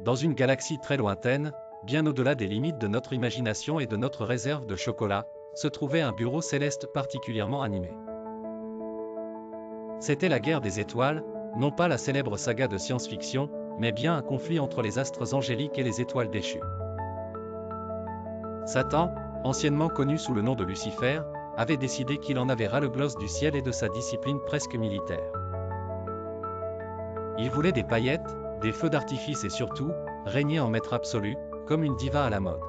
Dans une galaxie très lointaine, bien au-delà des limites de notre imagination et de notre réserve de chocolat, se trouvait un bureau céleste particulièrement animé. C'était la guerre des étoiles, non pas la célèbre saga de science-fiction, mais bien un conflit entre les astres angéliques et les étoiles déchues. Satan, anciennement connu sous le nom de Lucifer, avait décidé qu'il en avait ras-le-bol du ciel et de sa discipline presque militaire. Il voulait des paillettes, des feux d'artifice et surtout, régner en maître absolu, comme une diva à la mode.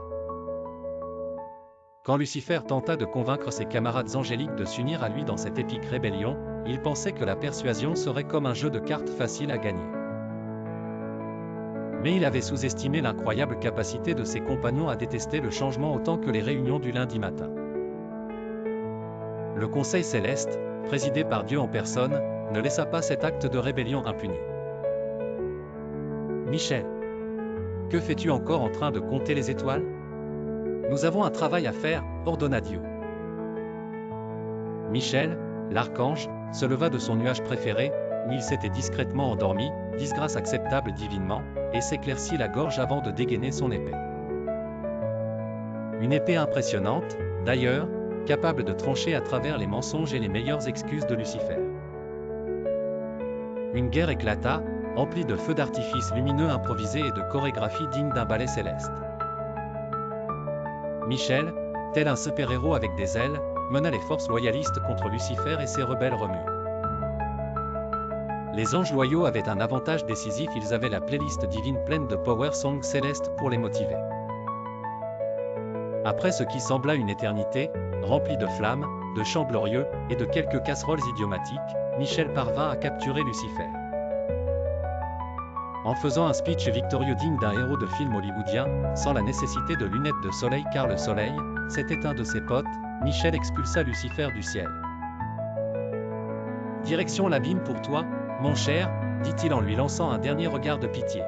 Quand Lucifer tenta de convaincre ses camarades angéliques de s'unir à lui dans cette épique rébellion, il pensait que la persuasion serait comme un jeu de cartes facile à gagner. Mais il avait sous-estimé l'incroyable capacité de ses compagnons à détester le changement autant que les réunions du lundi matin. Le Conseil céleste, présidé par Dieu en personne, ne laissa pas cet acte de rébellion impuni. « Michel, que fais-tu encore en train de compter les étoiles ? Nous avons un travail à faire, ordonna Dieu. » Michel, l'archange, se leva de son nuage préféré, où il s'était discrètement endormi, disgrâce acceptable divinement, et s'éclaircit la gorge avant de dégainer son épée. Une épée impressionnante, d'ailleurs, capable de trancher à travers les mensonges et les meilleures excuses de Lucifer. Une guerre éclata, emplie de feux d'artifice lumineux improvisés et de chorégraphies dignes d'un ballet céleste. Michel, tel un super-héros avec des ailes, mena les forces loyalistes contre Lucifer et ses rebelles remues. Les anges loyaux avaient un avantage décisif, ils avaient la playlist divine pleine de power songs célestes pour les motiver. Après ce qui sembla une éternité, remplie de flammes, de chants glorieux, et de quelques casseroles idiomatiques, Michel parvint à capturer Lucifer. En faisant un speech victorieux digne d'un héros de film hollywoodien, sans la nécessité de lunettes de soleil car le soleil, c'était un de ses potes, Michel expulsa Lucifer du ciel. « Direction l'abîme pour toi, mon cher, dit-il en lui lançant un dernier regard de pitié.